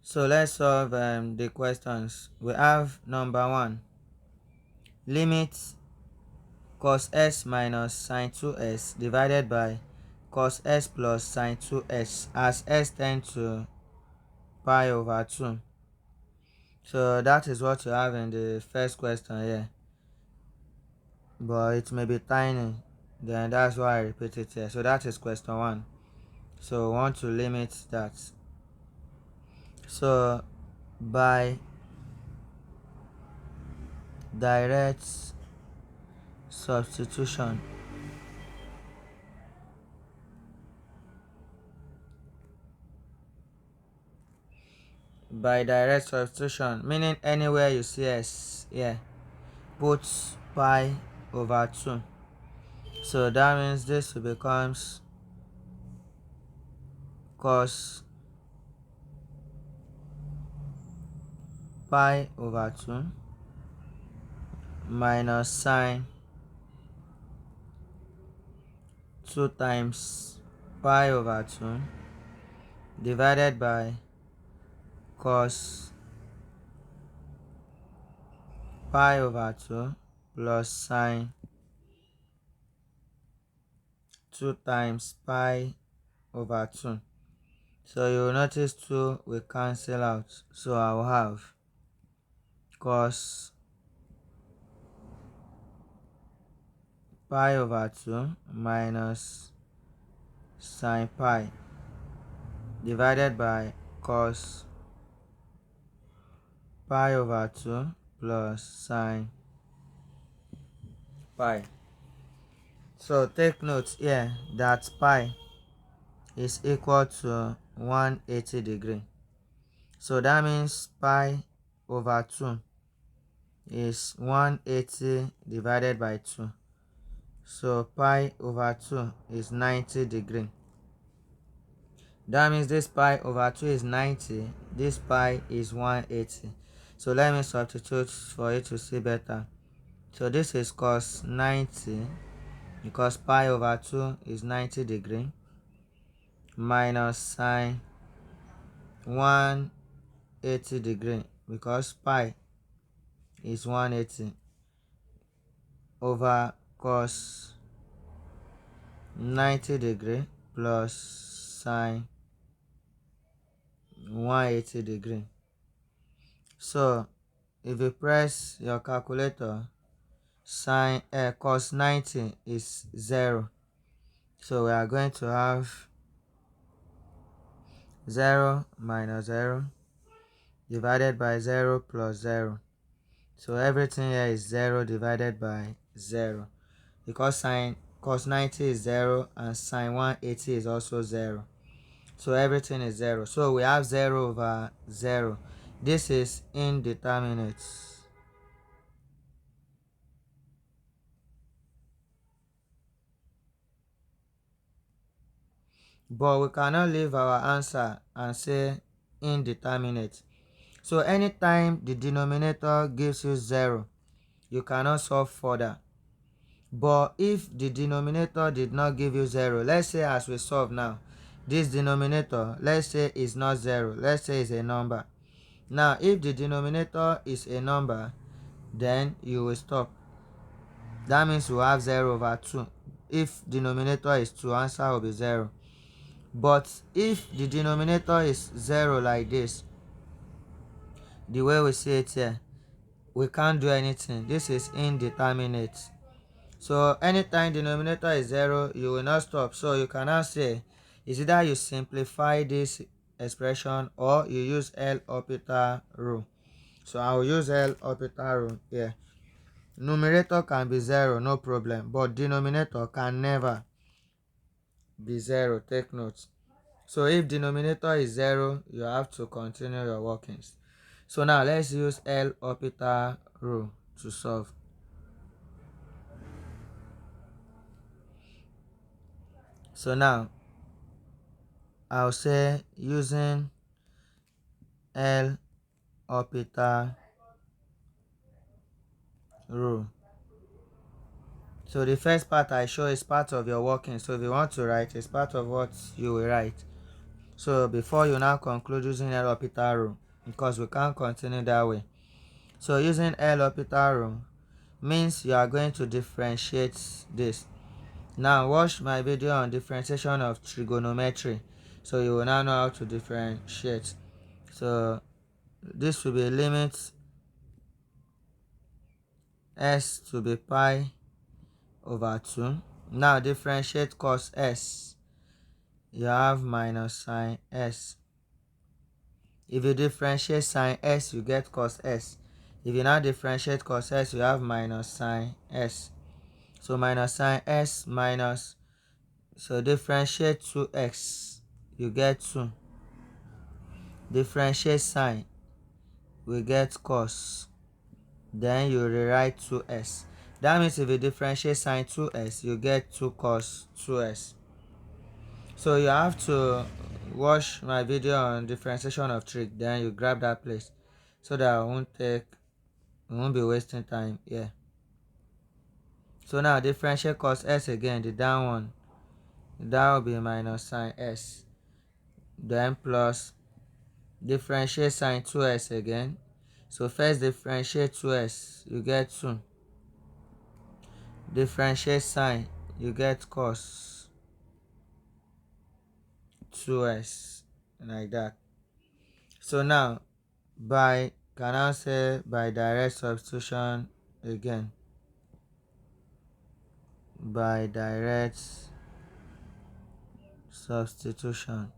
So let's solve the questions. We have number 1. Limit cos s minus sine 2s divided by cos s plus sine 2s as s tends to pi over 2. So that is what you have in the first question here. But it may be tiny. Then that's why I repeat it here. So that is question 1. So we want to limit that. So by direct substitution, meaning anywhere you see s here, put pi over 2. So that means this becomes cos pi over 2 minus sine 2 times pi over 2 divided by cos pi over 2 plus sine 2 times pi over 2. So you will notice 2 will cancel out. So I will have cos pi over 2 minus sine pi divided by cos pi over 2 plus sine pi. So take note here that pi is equal to 180 degree. So that means pi over 2 is 180 divided by 2. So pi over 2 is 90 degree. That means this pi over 2 is 90. This pi is 180. So let me substitute for you to see better. So this is cos 90 because pi over 2 is 90 degree minus sine 180 degree because pi is 180 over cos 90 degree plus sine 180 degree. So if you press your calculator, sine cos 90 is 0. So we are going to have 0 minus 0 divided by 0 plus 0. So everything here is 0 divided by 0. Because sine cos 90 is 0 and sine 180 is also 0. So everything is 0. So we have 0 over 0. This is indeterminate. But we cannot leave our answer and say indeterminate. So anytime the denominator gives you 0, you cannot solve further. But if the denominator did not give you 0, let's say as we solve now, this denominator, let's say is not 0, let's say is a number. Now if the denominator is a number, then you will stop. That means we have 0 over 2. If denominator is 2, answer will be 0. But if the denominator is 0 like this, the way we see it here, we can't do anything. This is indeterminate. So anytime denominator is 0, you will not stop. So you cannot say, is either you simplify this expression or you use L'Hopital rule. So I will use L'Hopital rule here. Numerator can be 0, no problem, but denominator can never be 0. Take note. So if denominator is 0, you have to continue your workings. So now let's use L'Hopital rule to solve. So now I'll say using L'Hopital rule. So the first part I show is part of your working. So if you want to write, it's part of what you will write. So before you now conclude using L'Hopital rule, because we can't continue that way. So using L'Hopital rule means you are going to differentiate this. Now watch my video on differentiation of trigonometry, so you will now know how to differentiate. So this will be limit s to be pi over 2. Now differentiate cos s, you have minus sine s. If you differentiate sine s, you get cos s. If you now differentiate cos s, you have minus sine s. So minus sine s minus, so differentiate 2x, you get 2. Differentiate sine, we get cos. Then you rewrite 2s. That means if you differentiate sine 2s, you get 2 cos 2s. So you have to watch my video on differentiation of trig, then you grab that place so that I won't be wasting time here. So now differentiate cos s again, the down one, that will be minus sine s, then plus differentiate sine 2s again. So first differentiate 2s, you get 2. Differentiate sine, you get cos 2s, like that. So now can I say by direct substitution again, by direct substitution.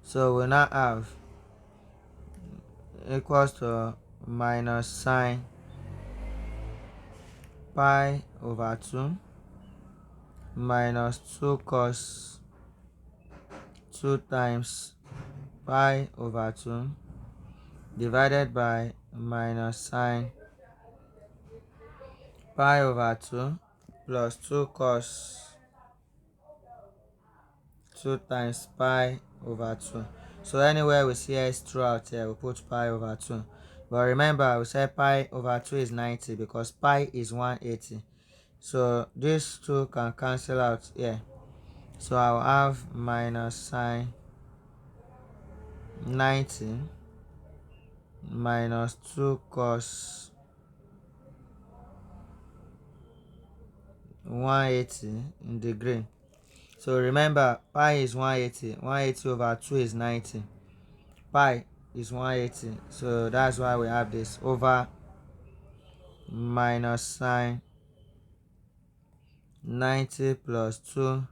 So we now have equals to minus sine pi over 2 minus 2 cos 2 times pi over 2 divided by minus sine pi over 2 plus 2 cos 2 times pi over 2. So anywhere we see s throughout here, we put pi over 2. But remember, we said pi over 2 is 90 because pi is 180. So these two can cancel out here. So I'll have minus sine 90 minus 2 cos 180 in the green. So remember, pi is 180. 180 over 2 is 90. Pi is 180. So that's why we have this over minus sine 90 plus 2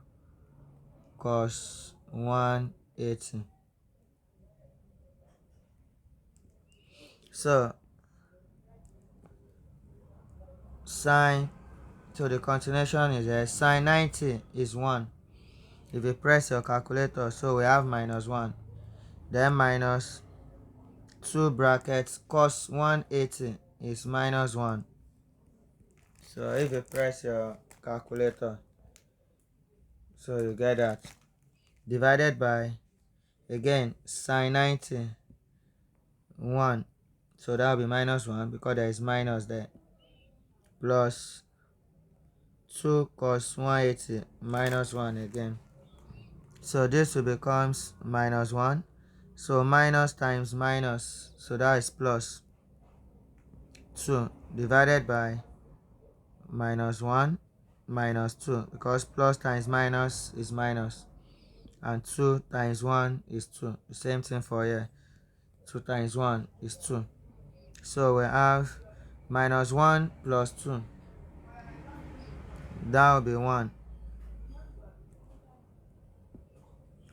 cos 180. So sine, so the continuation is here. Sine 90 is 1. If you press your calculator, so we have minus 1. Then minus 2 brackets cos 180 is minus 1. So if you press your calculator, so you get that. Divided by, again, sine 90 1. So that will be minus 1 because there is minus there. Plus 2 cos 180 minus 1 again. So this will becomes minus 1. So minus times minus, so that is plus 2 divided by minus 1 minus 2 because plus times minus is minus and 2 times 1 is 2. The same thing for here. 2 times 1 is 2. So we have minus 1 plus 2. That will be 1.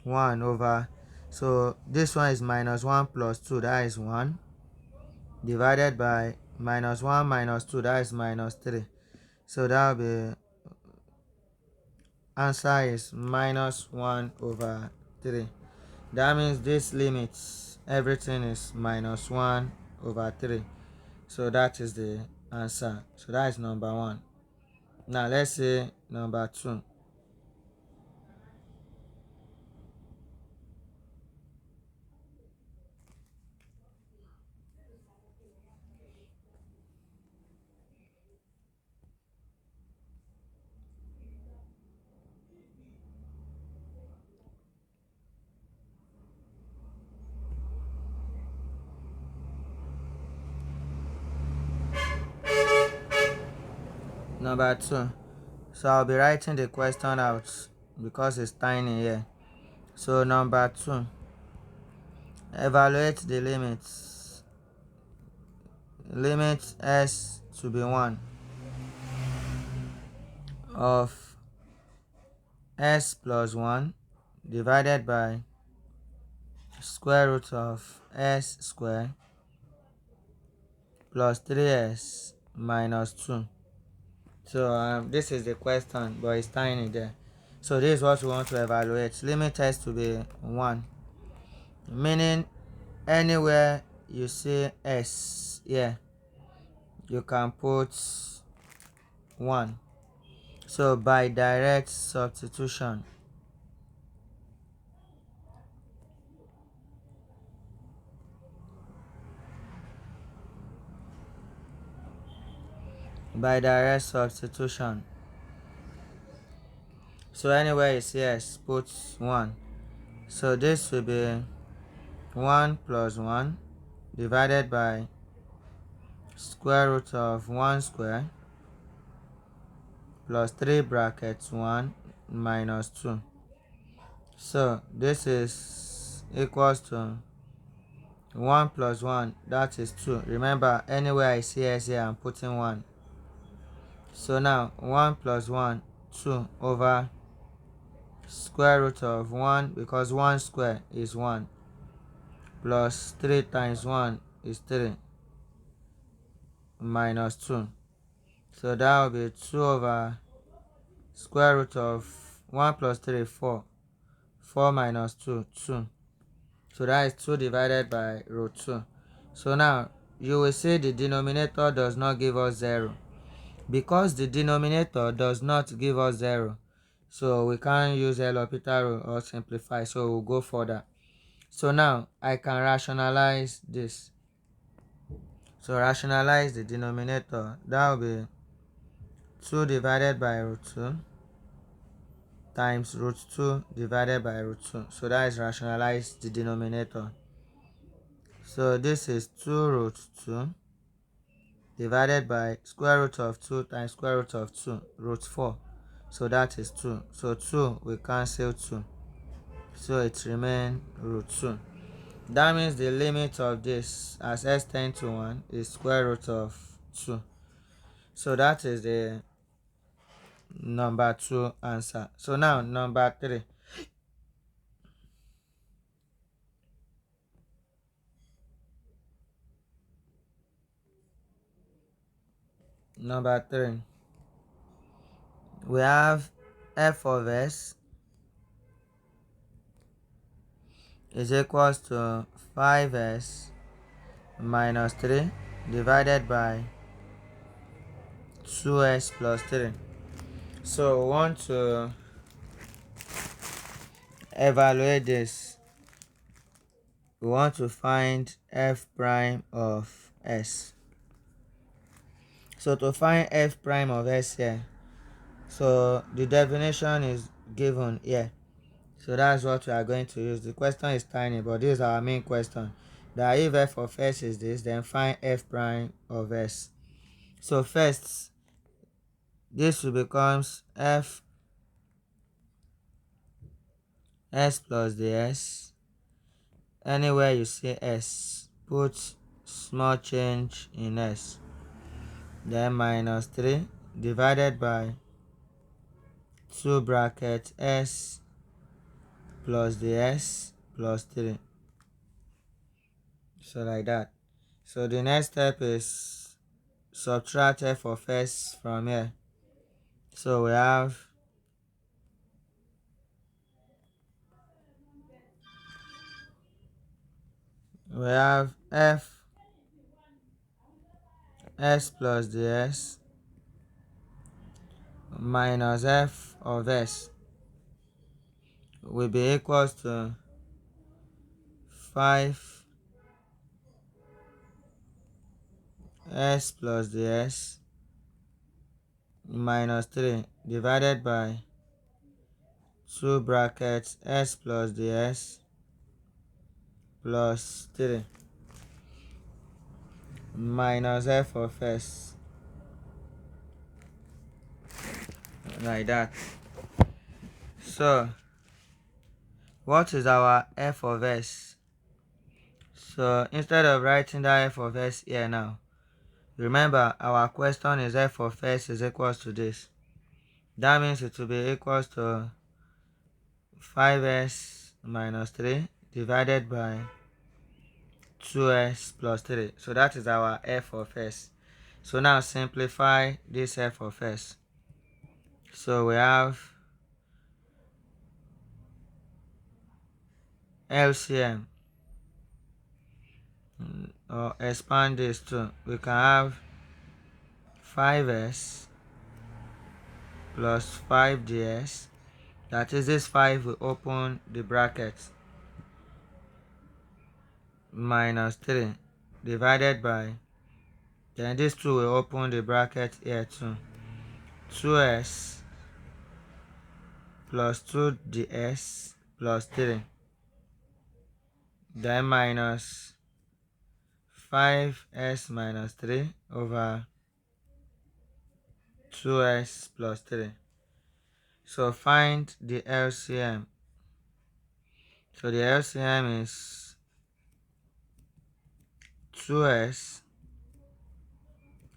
1 over. So this one is minus 1 plus 2. That is 1. Divided by minus 1 minus 2. That is minus 3. So that will be, answer is minus 1 over 3. That means this limits everything is minus 1 over 3. So that is the answer. So that is number 1. Now let's say number 2. Number 2. So I'll be writing the question out because it's tiny here. So number 2. Evaluate the limits. Limit s to be 1 of s plus 1 divided by square root of s square plus 3s minus 2. So this is the question, but it's tiny there. So this is what we want to evaluate. Limit s to be 1, meaning anywhere you see s here, you can put 1. So by direct substitution, by direct substitution, so anywhere you see s, put 1. So this will be 1 plus 1 divided by square root of 1 square plus 3 brackets 1 minus 2. So this is equals to 1 plus 1, that is 2. Remember, anywhere I see s here, I'm putting 1. So now 1 plus 1, 2 over square root of 1, because 1 square is 1, plus 3 times 1 is 3 minus 2. So that will be 2 over square root of 1 plus 3, 4. 4 minus 2, 2. So that is 2 divided by root 2. So now you will see the denominator does not give us 0. Because the denominator does not give us 0, so we can't use L'Hopital rule or simplify, so we'll go further. So now I can rationalize this. So rationalize the denominator. That will be 2 divided by root 2 times root 2 divided by root 2. So that is rationalize the denominator. So this is 2 root 2 divided by square root of 2 times square root of 2, root 4. So that is 2. So 2, we cancel 2. So it remains root 2. That means the limit of this as s tends to 1 is square root of 2. So that is the number 2 answer. So now number 3. Number 3. We have f of s is equals to 5s minus 3 divided by 2s plus 3. So we want to evaluate this. We want to find f prime of s. So to find f prime of s here, so the definition is given here. So that's what we are going to use. The question is tiny, but this is our main question. That if f of s is this, then find f prime of s. So first, this will becomes f s plus the s. Anywhere you see s, put small change in s. Then minus 3 divided by 2 bracket s plus the s plus 3. So like that. So the next step is subtract f of s from here. So we have f s plus the s minus f of s will be equals to 5 s plus the s minus 3 divided by 2 brackets s plus the s plus 3 minus f of s. like that. So what is our f of s? So instead of writing that f of s here now, remember our question is f of s is equals to this. That means it will be equals to 5s minus 3 divided by 2s plus 3. So that is our f of s. So now simplify this f of s. So we have LCM, or expand this too. We can have 5s plus 5ds. That is, this 5 will open the bracket, minus 3 divided by, then this 2 will open the bracket here too, 2s plus 2ds plus 3, then minus 5s minus 3 over 2s plus 3. So find the LCM. So the LCM is 2s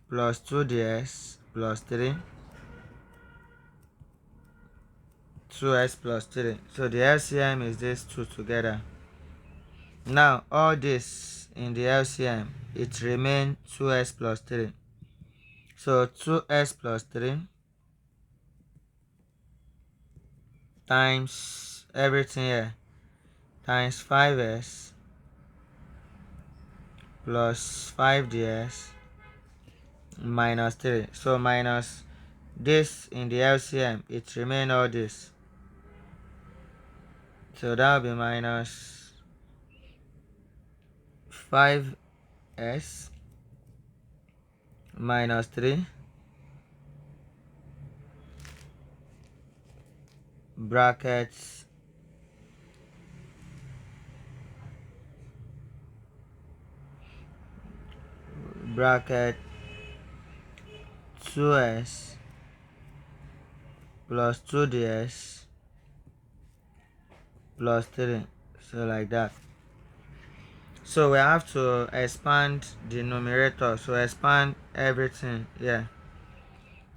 plus 2ds plus 3, 2s plus 3. So the LCM is these two together. Now all this in the LCM, it remains 2s plus 3. So 2s plus 3 times everything here times 5s plus 5ds minus 3. So minus this in the LCM, it remains all this. So that will be minus 5s minus 3 brackets bracket 2s plus 2ds plus 3. So like that. So we have to expand the numerator. So expand everything. Yeah.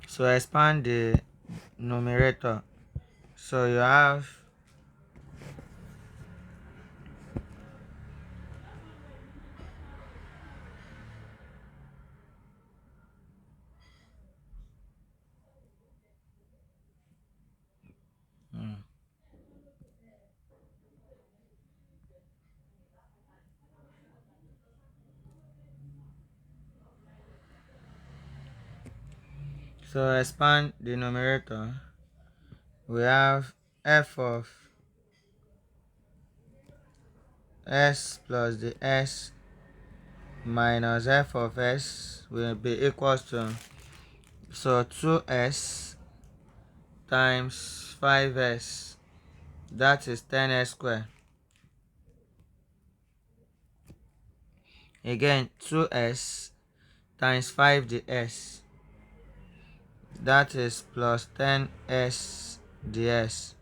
So expand the numerator. So you have so expand the numerator. We have f of s plus the s minus f of s will be equals to, so 2s times 5s, that is 10s squared. Again 2s times 5ds, that is plus 10s ds.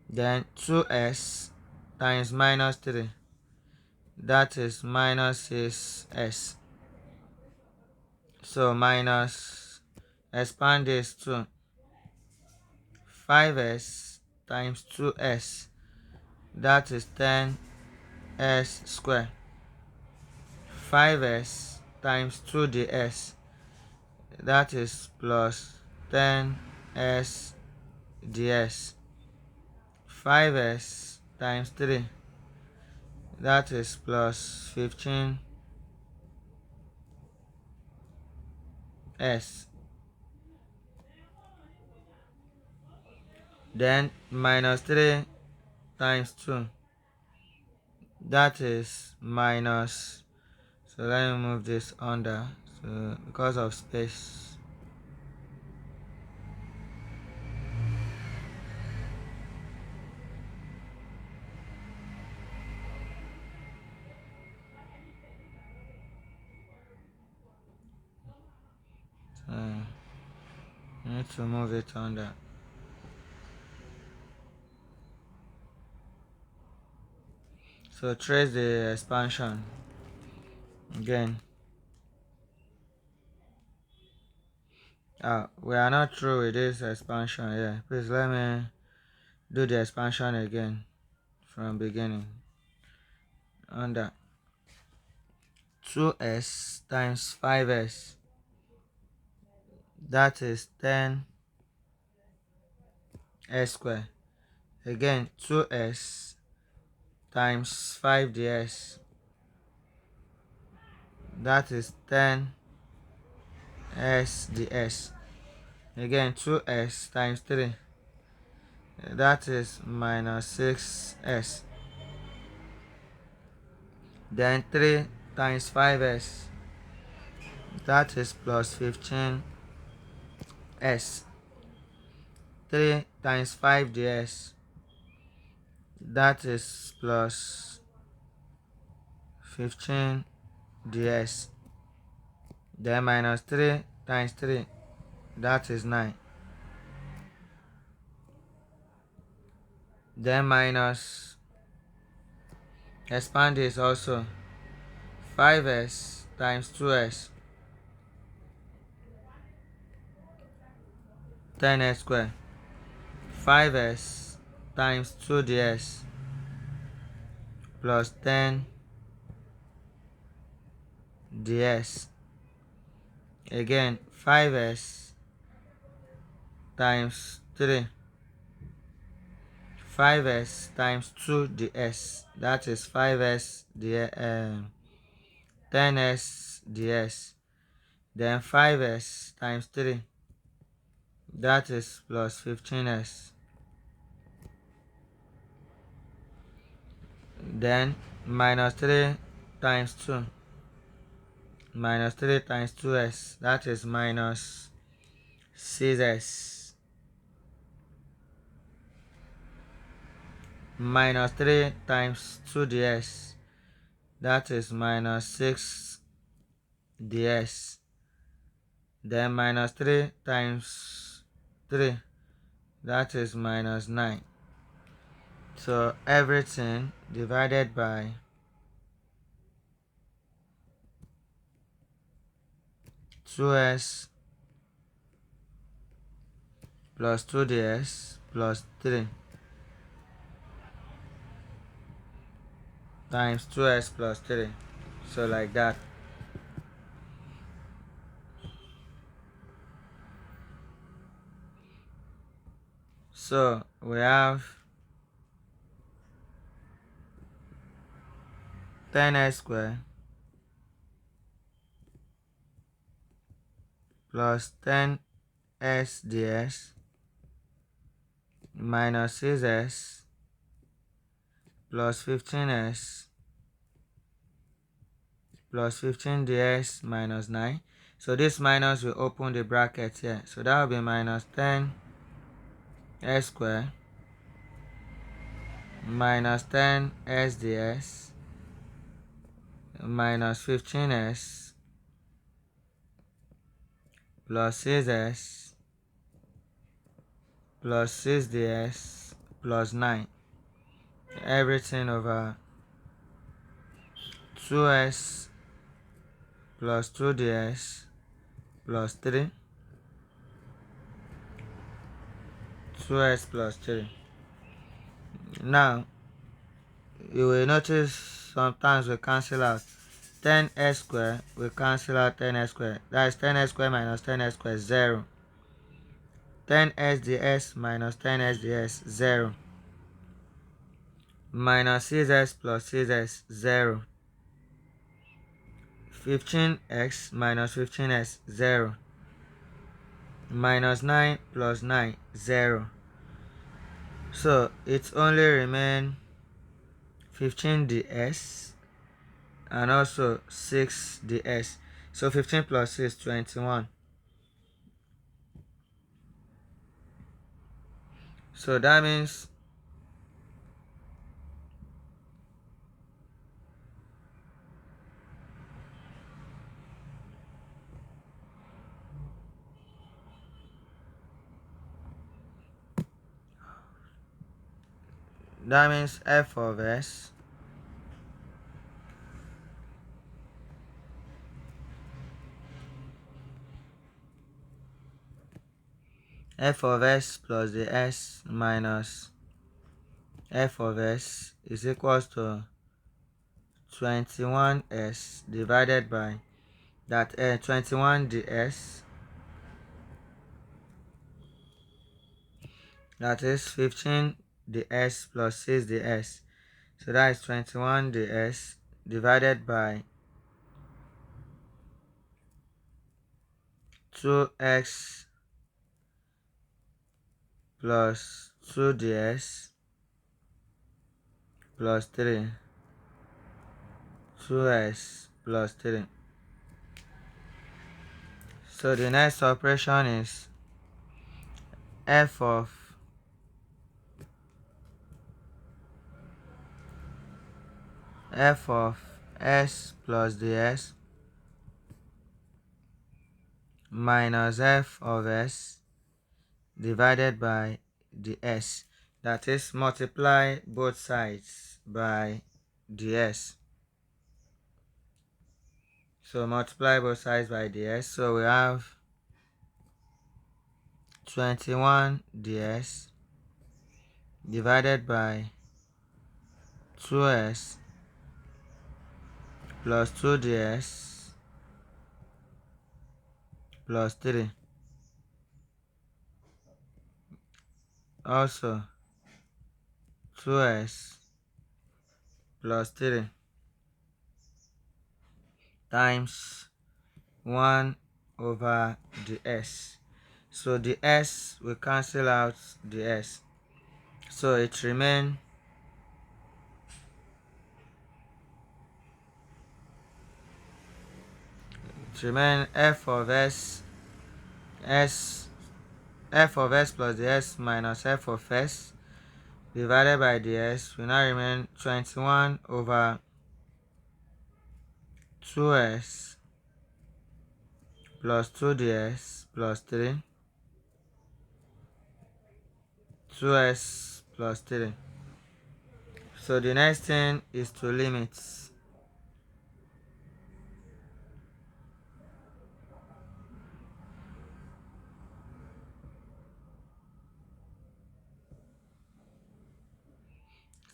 Then 2s times minus 3, that is minus 6s. So minus, expand this to 5s times 2s, that is 10s squared. 5s times 2ds, that is plus 10s ds. 5s times 3, that is plus 15s. Then minus 3 times 2, that is minus, so let me move this under, so because of space. need to move it under. So trace the expansion again. We are not through with this expansion here. Please let me do the expansion again from beginning. Under 2s times 5s, that is 10s squared. Again 2s times 5ds, that is 10s ds. Again 2s times 3, that is minus 6s. Then 3 times 5s, that is plus 15s. 3 times 5ds, that is plus 15ds. Then minus 3 times 3, that is 9. Then minus, expand this also, 5s times 2s, 10s squared. 5s times 2ds plus 10ds. Again 5s times 3, 5s times 2ds, that is 5s 10s ds. Then 5s times 3, that is plus 15s. Then minus 3 times 2, minus 3 times 2s, that is minus 6s. Minus 3 times 2ds, that is minus 6ds. Then minus 3 times 3, that is minus 9. So everything divided by 2s plus 2ds plus 3 times 2s plus 3. So like that. So we have 10s squared plus 10s ds minus 6s plus 15s plus 15ds minus 9. So this minus will open the bracket here. So that will be minus 10s squared minus 10s ds minus 15s plus 6s plus 6ds plus 9. Everything over 2s plus 2ds plus 3, 2s plus 3. Now you will notice sometimes we cancel out. 10s squared will cancel out 10s squared. That is 10s squared minus 10s squared, 0. 10s ds minus 10s ds, 0. Minus 6s plus 6s, 0. 15x minus 15s, 0. Minus 9 plus 9, 0. So it only remains 15ds and also 6ds. So 15 plus 6, 21. So that means that means f of s plus the s minus f of s is equals to 21s divided by that 21 ds, that is 15 ds plus 6 ds, so that is 21 ds divided by 2x plus 2 ds plus 3, 2s plus 3. So the next operation is f of s plus ds minus f of s divided by the s, that is multiply both sides by ds. So multiply both sides by ds, so we have 21 ds divided by 2s plus 2 ds plus 3, also 2s plus 3 times 1 over the s. So the s will cancel out the s, so it remains f of s plus the s minus f of s divided by the s will now remain 21 over 2s plus 2ds plus 3, 2s plus 3. So the next thing is to limit.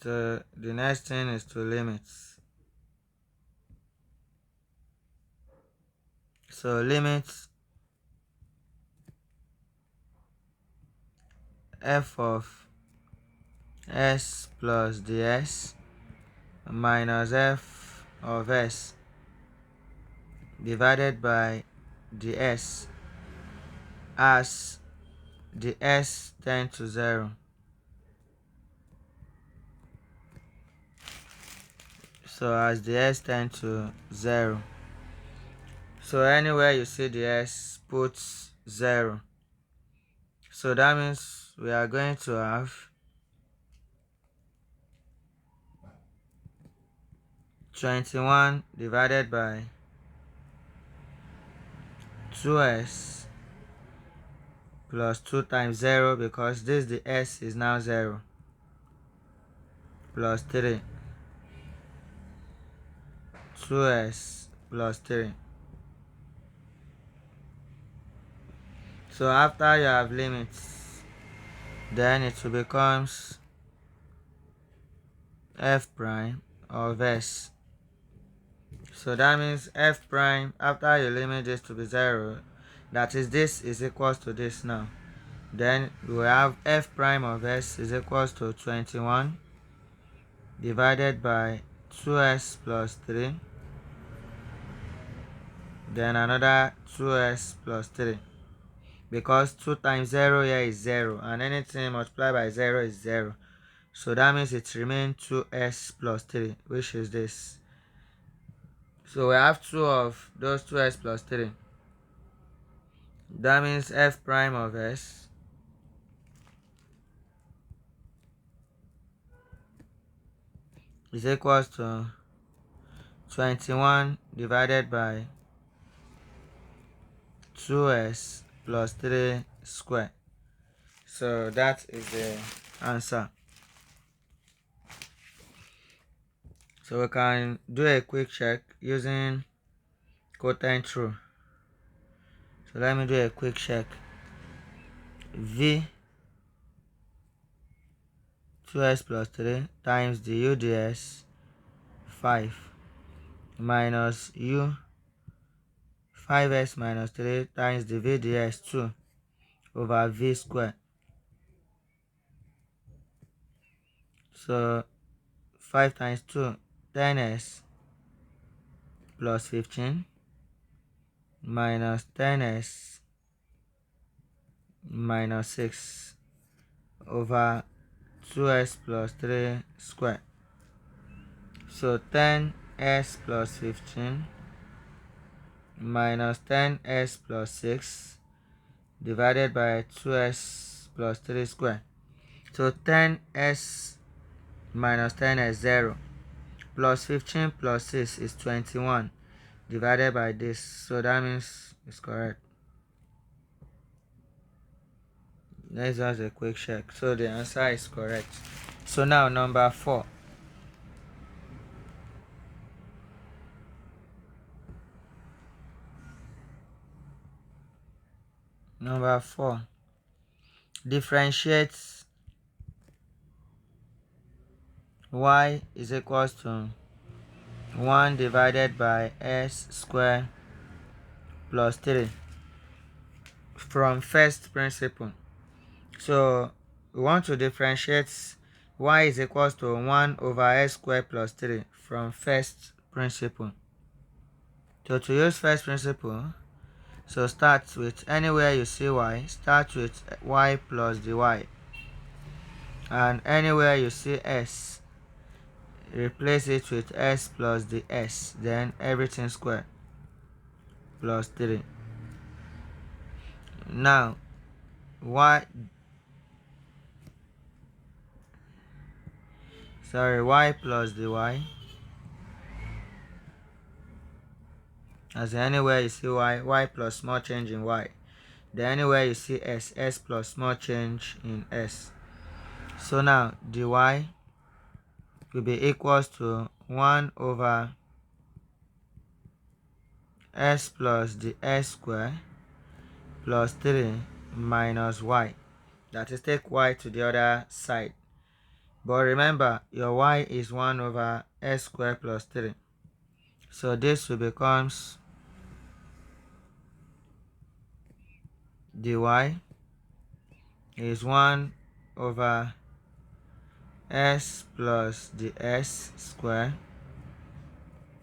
So the next thing is to limit. So limit f of s plus ds minus f of s divided by the s as the s tends to 0. So as the s tends to 0, so anywhere you see the s, put 0. So that means we are going to have 21 divided by 2s plus 2 times 0, because this the s is now 0, plus 3, 2s plus 3. So after you have limits, then it will becomes f prime of s. So that means f prime, after you limit this to be 0, that is this is equals to this now, then we have f prime of s is equals to 21 divided by 2s plus 3, then another 2s plus 3, because 2 times 0 here is 0 and anything multiplied by 0 is 0. So that means it remains 2s plus 3, which is this. So we have 2 of those 2s plus 3. That means f prime of s is equals to 21 divided by 2s plus 3 square. So that is the answer. So we can do a quick check using quotient rule. So let me do a quick check. V 2s plus 3 times the UDS 5 minus U 5s minus 3 times the VDS 2 over V square. So 5 times 2, 10s plus 15 minus 10s minus 6 over 2s plus 3 square. So 10s plus 15 minus 10s plus 6 divided by 2s plus 3 square. So 10s minus 10 is 0, plus 15 plus 6 is 21 divided by this, so that means it's correct. Let's just a quick check. So the answer is correct. So now number 4. Number 4. Differentiate y is equals to 1 divided by s square plus 3 from first principle. So we want to differentiate y is equals to 1 over s squared plus 3 from first principle. So to use first principle, so start with anywhere you see y, start with y plus dy. And anywhere you see s, replace it with s plus the s, then everything square plus 3. Now y plus dy, as anywhere you see y plus small change in y, then anywhere you see s plus small change in s. So now dy will be equals to 1 over s plus the s square plus 3 minus y. That is, take y to the other side. But remember, your y is 1 over s square plus 3. So this will becomes dy is 1 over s plus the s square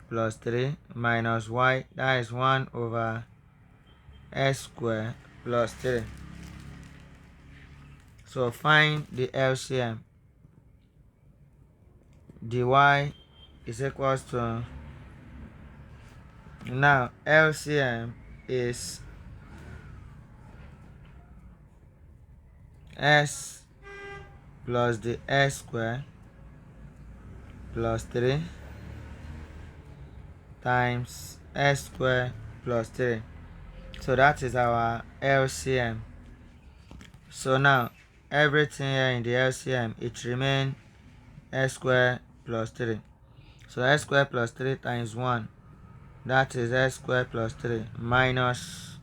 plus 3 minus y, that is 1 over s square plus 3. So find the LCM. Dy is equals to, now LCM is s plus the s square plus 3 times s square plus 3. So that is our LCM. So now everything here in the LCM, it remains s square plus 3. So s square plus 3 times 1, that is s square plus 3 minus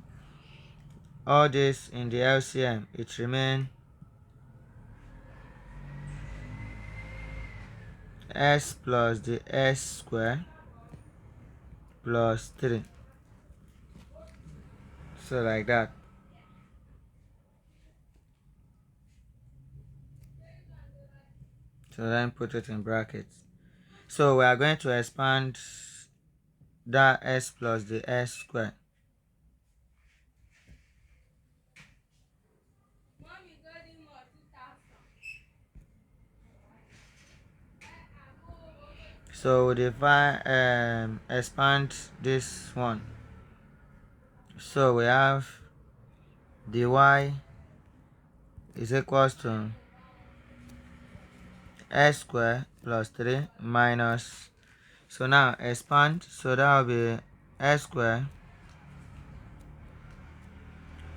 all this in the LCM, it remains s plus the s square plus 3. So like that. So then put it in brackets. So we are going to expand that s plus the s square. So we divide, expand this one. So we have dy is equals to s square plus 3 minus, so now expand, so that will be s square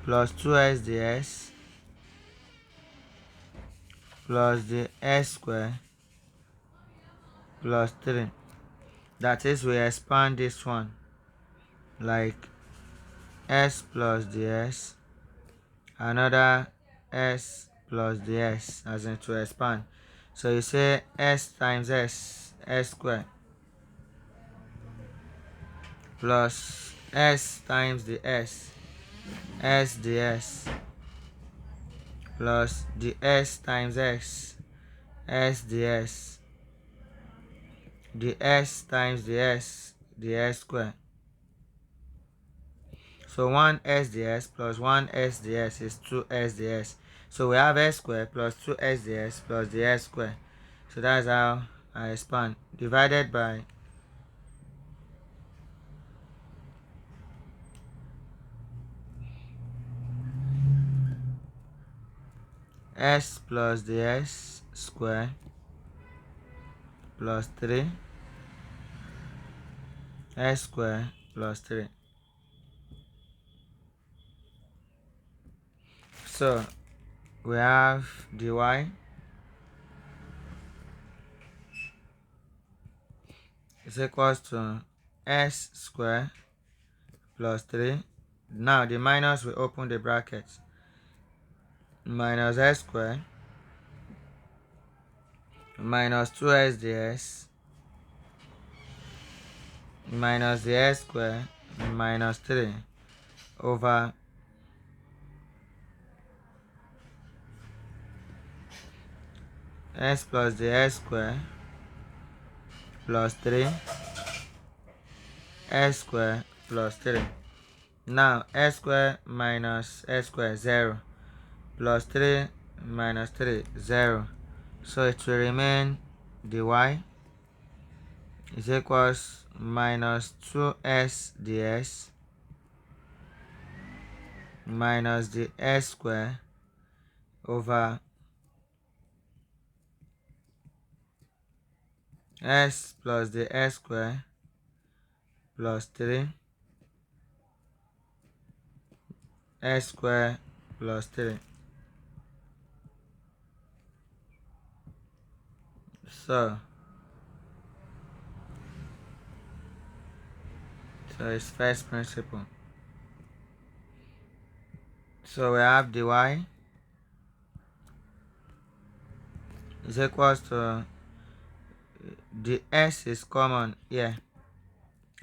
plus 2s ds plus the s square plus 3. That is, we expand this one like s plus ds, another s plus ds, as in to expand. So you say s times s squared, plus s times the s ds, plus the s times s ds, the s times the s squared. So 1 sds plus 1 sds is 2 sds. So we have s squared plus 2 sds plus the s squared. So that's how I expand. Divided by s plus the s squared plus 3 s squared plus 3. So we have dy is equals to s squared plus 3. Now the minus will open the brackets. Minus s squared minus 2s ds minus the s squared minus 3 over s plus the s squared plus 3 s squared plus 3. Now s squared minus s squared 0 plus 3 minus 3 0. So it will remain dy is equals minus 2s ds minus the s squared over s plus the s squared plus 3 s squared plus 3. So it's first principle. So we have dy is equals to the s is common here,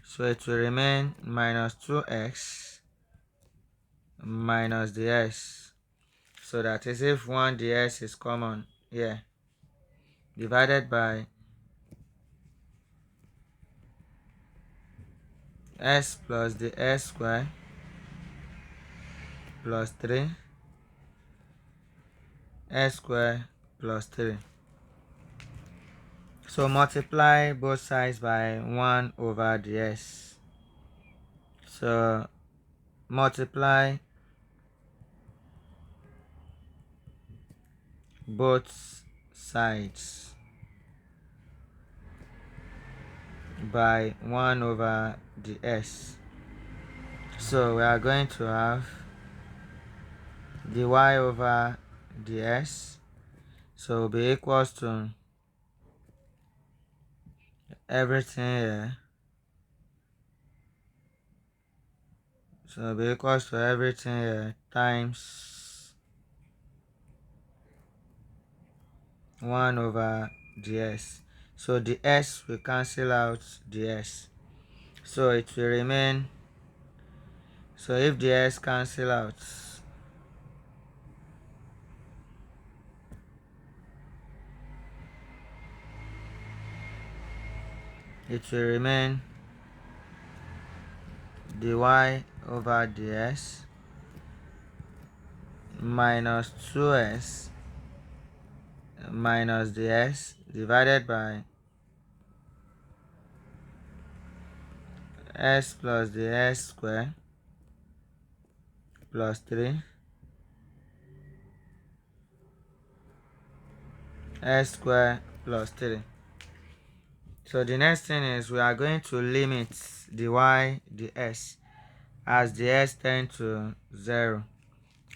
so it will remain minus 2x minus the s. So that is, if 1 ds is common here, divided by s plus the s squared plus 3 s squared plus 3. So multiply both sides by 1 over the s. So multiply both sides by 1 over the s. So we are going to have dy over the s, so it will be equals to everything here. So it will be equals to everything here times 1 over the s. So the s will cancel out the s. So it will remain, so if the s cancel out, it will remain dy over the s minus 2s minus the s divided by s plus the s squared plus 3 s squared plus 3. So the next thing is we are going to limit the s as the s tends to 0.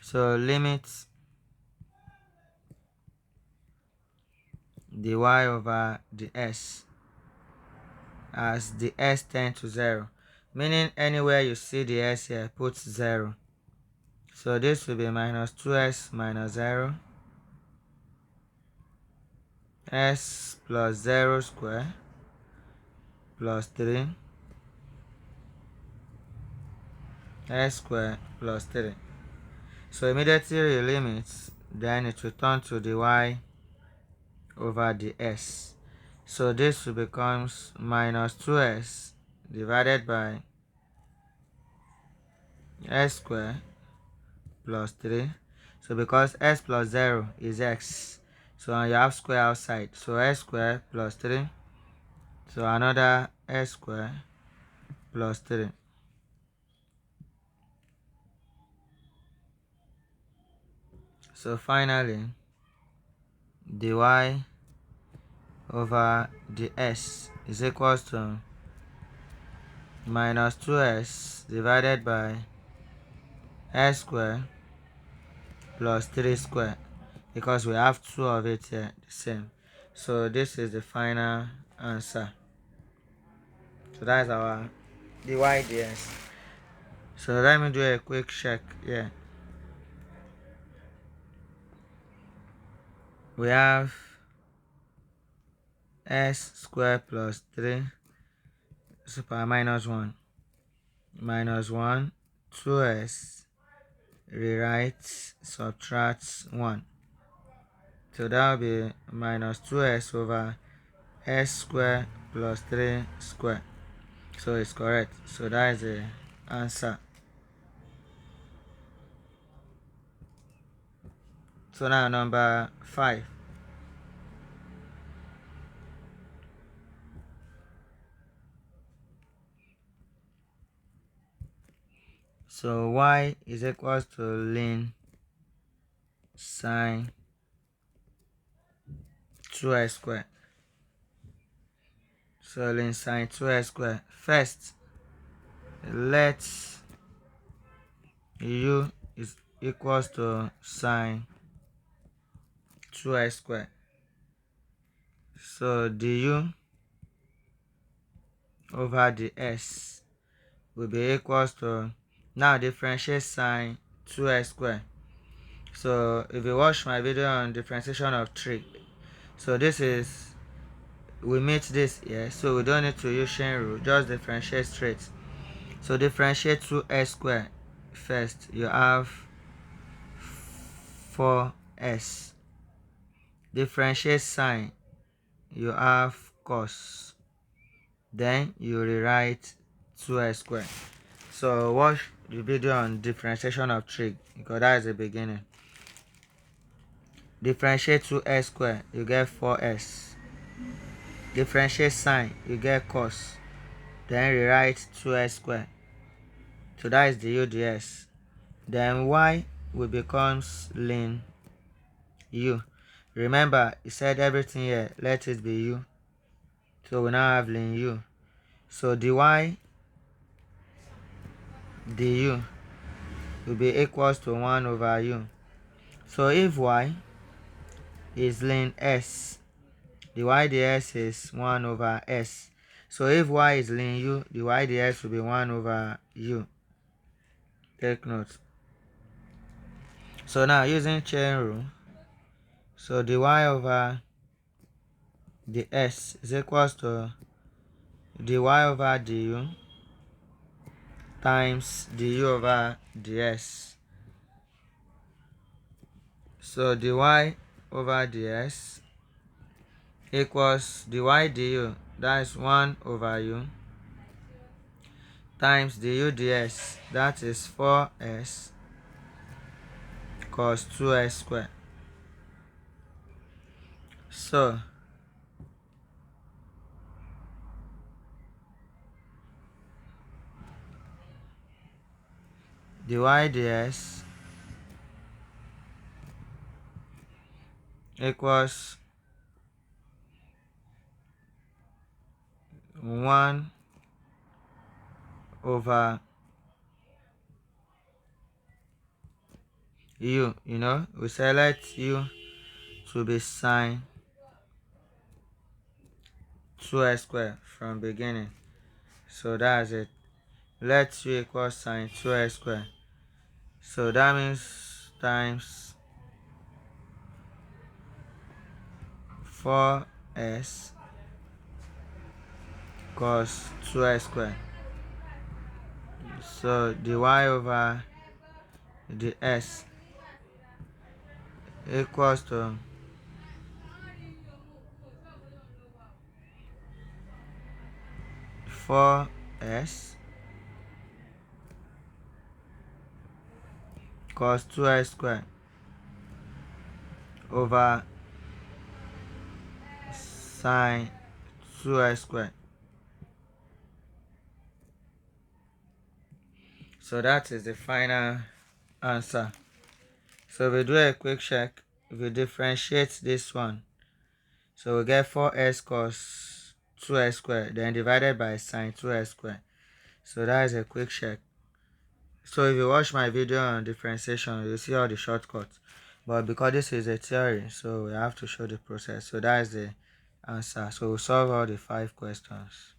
So limit dy over the s as the s tend to 0, meaning anywhere you see the s here, put 0. So this will be minus 2s minus 0, s plus 0 square plus 3, s square plus 3. So immediately you limit, then it will turn to the y over the s. So this will becomes minus 2s divided by s square plus 3. So because s plus 0 is x, so you have square outside, so s square plus 3, so another s square plus 3. So finally dy over the s is equals to minus 2s divided by s square plus 3 square, because we have two of it here the same. So this is the final answer. So that's our dy dx. So let me do a quick check here. We have s square plus 3 super minus 1 minus 1 2s rewrite subtract 1. So that will be minus 2s over s square plus 3 square. So it's correct. So that is the answer. So now number 5. So y is equals to ln sine 2s square. So ln sine 2s square. First, let u is equals to sine 2s square. So du over the s will be equals to, now differentiate sine 2s square. So if you watch my video on differentiation of trig, so this is, we meet this here, so we don't need to use chain rule, just differentiate straight. So differentiate 2s square. First you have 4s, differentiate sine, you have cos, then you rewrite 2s square. So watch the video on differentiation of trig, because that is the beginning. Differentiate 2s square, you get 4s. Differentiate sine, you get cos, then rewrite 2s square. So that is the u ds. Then y will becomes ln u. Remember, he said everything here, let it be u. So we now have ln u. So dy du will be equals to 1 over u. So if y is ln s, dy ds is 1 over s. So if y is ln u, dy ds will be 1 over u. Take note. So now using chain rule, so dy over the s is equals to dy over du times du over ds. So dy over ds equals dy du, that is 1 over u, times du ds, that is 4s cos 2s square. So dy ds equals 1 over u. We select u to be sine 2x squared from beginning. So that's it. Let 3 equal sine 2x squared. So that means times 4s cos 2x squared. So the y over the s equals to 4s cos 2x squared over sine 2x squared. So that is the final answer. So we do a quick check. We differentiate this one. So we get 4s cos 2x squared then divided by sine 2x squared. So that is a quick check. So if you watch my video on differentiation, you see all the shortcuts. But because this is a theory, so we have to show the process. So that is the answer. So we solve all the 5 questions.